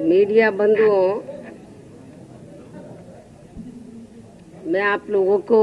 Media बंधुओं, मैं आप लोगों को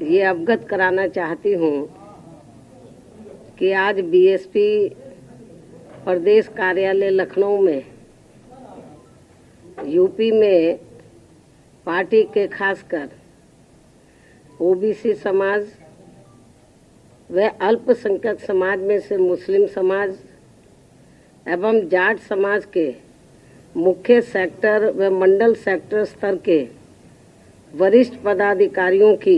ये अवगत कराना चाहती हूँ कि आज बीएसपी प्रदेश कार्यालय लखनऊ में यूपी में पार्टी के खासकर ओबीसी समाज व अल्पसंख्यक समाज में से मुस्लिम समाज एवं जाट समाज के मुख्य सेक्टर व मंडल सेक्टर स्तर के वरिष्ठ पदाधिकारियों की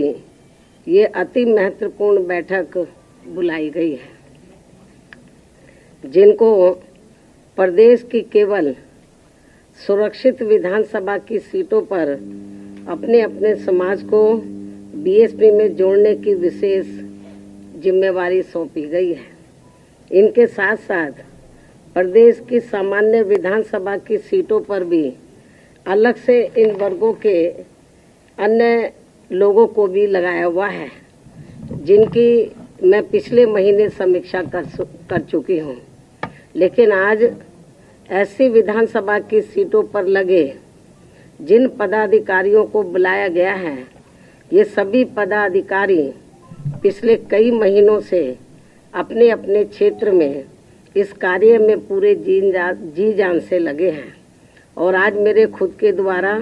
ये अति महत्वपूर्ण बैठक बुलाई गई है, जिनको प्रदेश की केवल सुरक्षित विधानसभा की सीटों पर अपने अपने समाज को बीएसपी में जोड़ने की विशेष जिम्मेवारी सौंपी गई है। इनके साथ साथ प्रदेश की सामान्य विधानसभा की सीटों पर भी अलग से इन वर्गों के अन्य लोगों को भी लगाया हुआ है, जिनकी मैं पिछले महीने समीक्षा कर चुकी हूँ। लेकिन आज ऐसी विधानसभा की सीटों पर लगे जिन पदाधिकारियों को बुलाया गया है, ये सभी पदाधिकारी पिछले कई महीनों से अपने अपने क्षेत्र में इस कार्य में पूरे जी जान से लगे हैं और आज मेरे खुद के द्वारा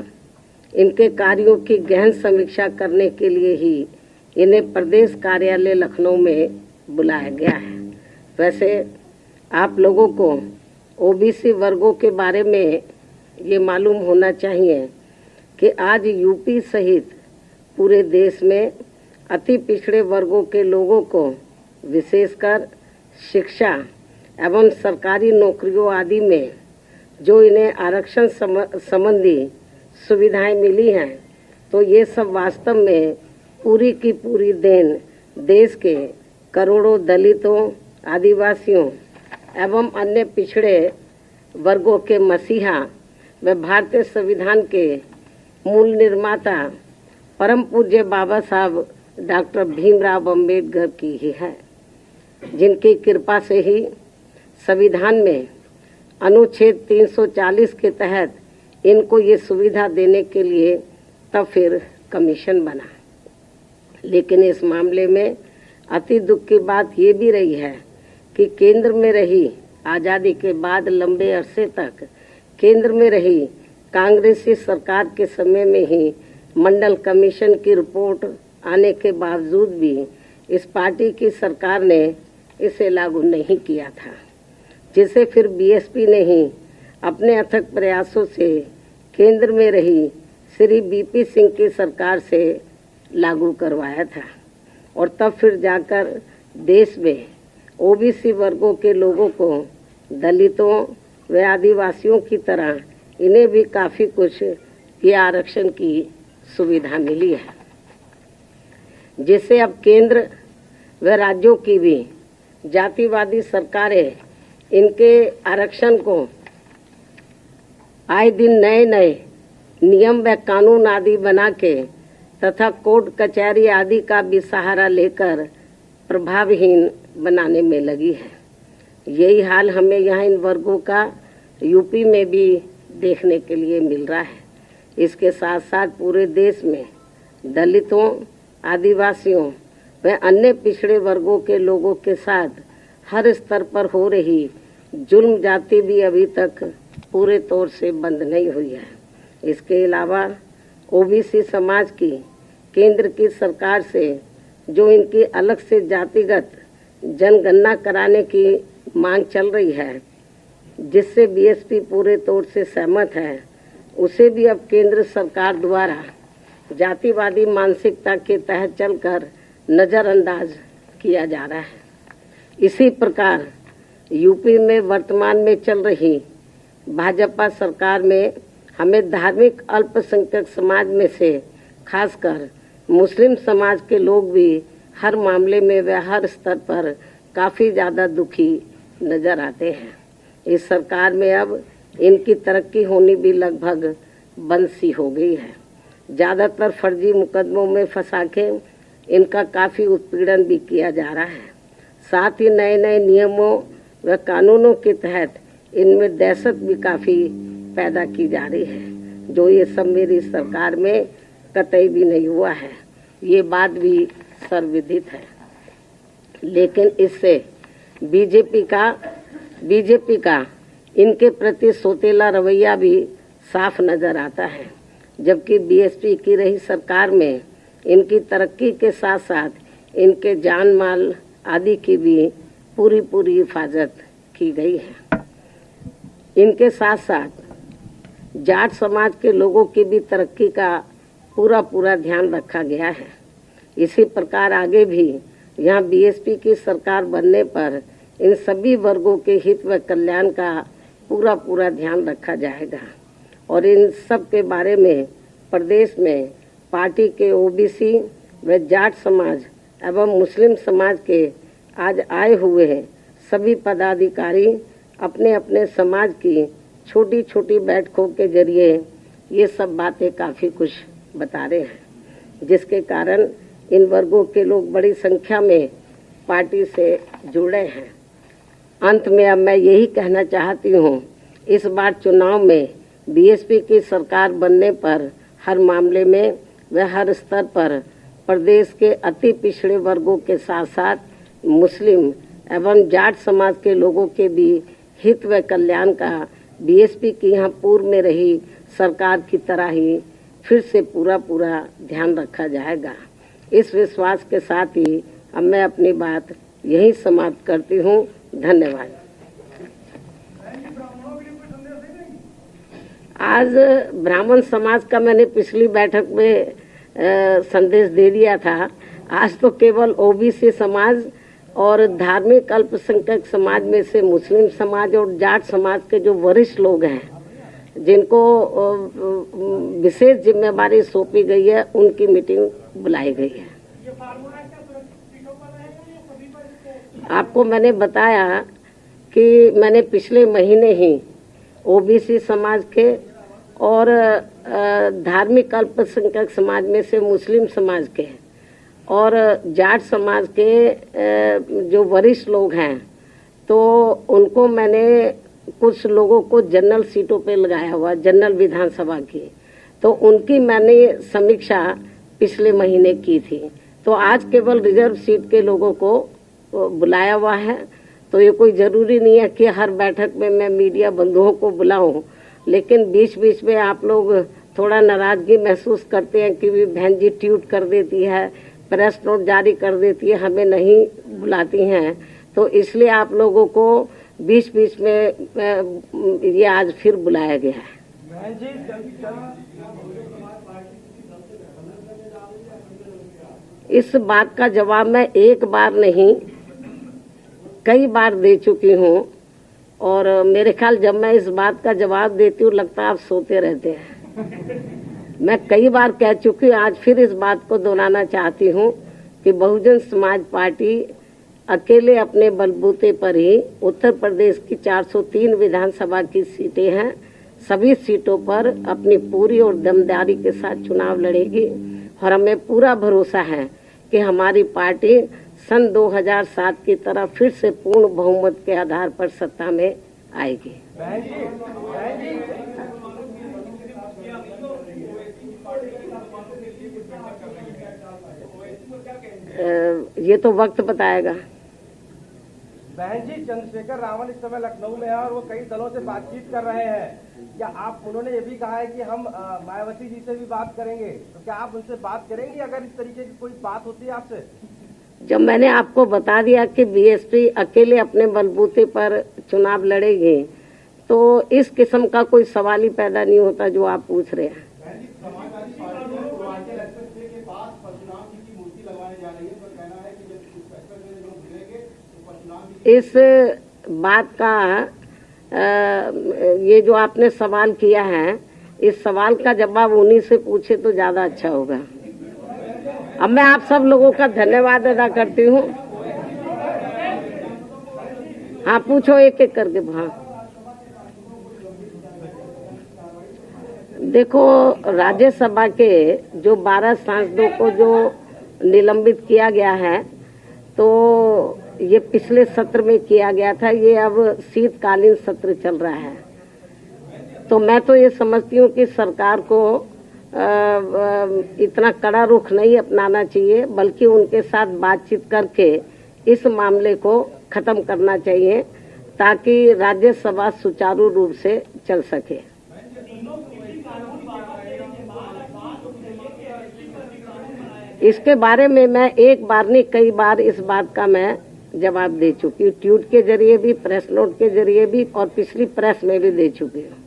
इनके कार्यों की गहन समीक्षा करने के लिए ही इन्हें प्रदेश कार्यालय लखनऊ में बुलाया गया है। वैसे आप लोगों को ओबीसी वर्गों के बारे में ये मालूम होना चाहिए कि आज यूपी सहित पूरे देश में अति पिछड़े वर्गों के लोगों को विशेषकर शिक्षा एवं सरकारी नौकरियों आदि में जो इन्हें आरक्षण संबंधी सुविधाएं मिली हैं, तो ये सब वास्तव में पूरी की पूरी देन देश के करोड़ों दलितों, आदिवासियों एवं अन्य पिछड़े वर्गों के मसीहा व भारतीय संविधान के मूल निर्माता परम पूज्य बाबा साहब डॉक्टर भीमराव अंबेडकर की ही है, जिनकी कृपा से ही संविधान में अनुच्छेद 340 के तहत इनको ये सुविधा देने के लिए तब फिर कमीशन बना। लेकिन इस मामले में अति दुख की बात ये भी रही है कि केंद्र में रही आज़ादी के बाद लंबे अरसे तक केंद्र में रही कांग्रेसी सरकार के समय में ही मंडल कमीशन की रिपोर्ट आने के बावजूद भी इस पार्टी की सरकार ने इसे लागू नहीं किया था, जिसे फिर बीएसपी ने ही अपने अथक प्रयासों से केंद्र में रही श्री बीपी सिंह की सरकार से लागू करवाया था और तब फिर जाकर देश में ओबीसी वर्गों के लोगों को दलितों व आदिवासियों की तरह इन्हें भी काफ़ी कुछ ये आरक्षण की सुविधा मिली है, जिससे अब केंद्र व राज्यों की भी जातिवादी सरकारें इनके आरक्षण को आए दिन नए नए नियम व कानून आदि बना के तथा कोर्ट कचहरी आदि का भी सहारा लेकर प्रभावहीन बनाने में लगी है। यही हाल हमें यहाँ इन वर्गों का यूपी में भी देखने के लिए मिल रहा है। इसके साथ साथ पूरे देश में दलितों, आदिवासियों व अन्य पिछड़े वर्गों के लोगों के साथ हर स्तर पर हो रही जुल्म जाति भी अभी तक पूरे तौर से बंद नहीं हुई है। इसके अलावा ओबीसी समाज की केंद्र की सरकार से जो इनकी अलग से जातिगत जनगणना कराने की मांग चल रही है, जिससे बीएसपी पूरे तौर से सहमत है, उसे भी अब केंद्र सरकार द्वारा जातिवादी मानसिकता के तहत चलकर नज़रअंदाज किया जा रहा है। इसी प्रकार यूपी में वर्तमान में चल रही भाजपा सरकार में हमें धार्मिक अल्पसंख्यक समाज में से खासकर मुस्लिम समाज के लोग भी हर मामले में व हर स्तर पर काफ़ी ज़्यादा दुखी नज़र आते हैं। इस सरकार में अब इनकी तरक्की होनी भी लगभग बंद सी हो गई है। ज़्यादातर फर्जी मुकदमों में फंसा के इनका काफ़ी उत्पीड़न भी किया जा रहा है। साथ ही नए नए नियमों व कानूनों के तहत इनमें दहशत भी काफ़ी पैदा की जा रही है, जो ये सब मेरी सरकार में कतई भी नहीं हुआ है। ये बात भी सर्वविदित है। लेकिन इससे बीजेपी का इनके प्रति सोतेला रवैया भी साफ नजर आता है। जबकि बीएसपी की रही सरकार में इनकी तरक्की के साथ साथ इनके जान माल आदि की भी पूरी हिफाजत की गई है। इनके साथ साथ जाट समाज के लोगों की भी तरक्की का पूरा ध्यान रखा गया है। इसी प्रकार आगे भी यहाँ बीएसपी की सरकार बनने पर इन सभी वर्गों के हित व कल्याण का पूरा ध्यान रखा जाएगा और इन सब के बारे में प्रदेश में पार्टी के ओबीसी व जाट समाज एवं मुस्लिम समाज के आज आए हुए हैं सभी पदाधिकारी अपने अपने समाज की छोटी बैठकों के जरिए ये सब बातें काफ़ी कुछ बता रहे हैं, जिसके कारण इन वर्गों के लोग बड़ी संख्या में पार्टी से जुड़े हैं। अंत में अब मैं यही कहना चाहती हूँ, इस बार चुनाव में बीएसपी की सरकार बनने पर हर मामले में व हर स्तर पर प्रदेश के अति पिछड़े वर्गों के साथ साथ मुस्लिम एवं जाट समाज के लोगों के भी हित व कल्याण का बीएसपी की यहाँ पूर्व में रही सरकार की तरह ही फिर से पूरा ध्यान रखा जाएगा। इस विश्वास के साथ ही अब मैं अपनी बात यही समाप्त करती हूँ। धन्यवाद। आज ब्राह्मण समाज का मैंने पिछली बैठक में संदेश दे दिया था। आज तो केवल ओबीसी समाज और धार्मिक अल्पसंख्यक समाज में से मुस्लिम समाज और जाट समाज के जो वरिष्ठ लोग हैं, जिनको विशेष जिम्मेदारी सौंपी गई है, उनकी मीटिंग बुलाई गई है। आपको मैंने बताया कि मैंने पिछले महीने ही ओबीसी समाज के और धार्मिक अल्पसंख्यक समाज में से मुस्लिम समाज के और जाट समाज के जो वरिष्ठ लोग हैं, तो उनको मैंने कुछ लोगों को जनरल सीटों पे लगाया हुआ, जनरल विधानसभा की, तो उनकी मैंने समीक्षा पिछले महीने की थी। तो आज केवल रिजर्व सीट के लोगों को बुलाया हुआ है। तो ये कोई ज़रूरी नहीं है कि हर बैठक में मैं मीडिया बंधुओं को बुलाऊं, लेकिन बीच में आप लोग थोड़ा नाराज़गी महसूस करते हैं कि बहन जी ट्वीट कर देती है, प्रेस नोट जारी कर देती है, हमें नहीं बुलाती हैं। तो इसलिए आप लोगों को बीच में ये आज फिर बुलाया गया है। इस बात का जवाब मैं एक बार नहीं कई बार दे चुकी हूँ और मेरे ख्याल जब मैं इस बात का जवाब देती हूँ लगता है आप सोते रहते हैं। मैं कई बार कह चुकी हूँ, आज फिर इस बात को दोहराना चाहती हूँ कि बहुजन समाज पार्टी अकेले अपने बलबूते पर ही उत्तर प्रदेश की 403 विधानसभा की सीटें हैं, सभी सीटों पर अपनी पूरी और दमदारी के साथ चुनाव लड़ेगी और हमें पूरा भरोसा है कि हमारी पार्टी सन 2007 की तरह फिर से पूर्ण बहुमत के आधार पर सत्ता में आएगी। ये तो वक्त बताएगा। बहन जी, चंद्रशेखर रावल इस समय लखनऊ में है और वो कई दलों से बातचीत कर रहे हैं। क्या आप, उन्होंने ये भी कहा है कि हम मायावती जी से भी बात करेंगे, तो क्या आप उनसे बात करेंगे अगर इस तरीके की कोई बात होती है आपसे? जब मैंने आपको बता दिया कि बीएसपी अकेले अपने बलबूते पर चुनाव लड़ेगी, तो इस किस्म का कोई सवाल ही पैदा नहीं होता जो आप पूछ रहे हैं। इस बात का ये जो आपने सवाल किया है, इस सवाल का जवाब उन्हीं से पूछे तो ज्यादा अच्छा होगा। अब मैं आप सब लोगों का धन्यवाद अदा करती हूँ। हाँ, पूछो एक एक करके। हाँ, देखो, राज्यसभा के जो 12 सांसदों को जो निलंबित किया गया है, तो ये पिछले सत्र में किया गया था, ये अब शीतकालीन सत्र चल रहा है। तो मैं तो ये समझती हूँ कि सरकार को इतना कड़ा रुख नहीं अपनाना चाहिए, बल्कि उनके साथ बातचीत करके इस मामले को खत्म करना चाहिए ताकि राज्यसभा सुचारू रूप से चल सके। इसके बारे में मैं एक बार नहीं कई बार इस बात का मैं जवाब दे चुकी हूँ, ट्वीट के जरिए भी, प्रेस नोट के जरिए भी और पिछली प्रेस में भी दे चुकी हूँ।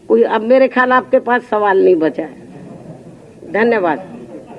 कोई अब मेरे ख्याल आपके पास सवाल नहीं बचा है। धन्यवाद।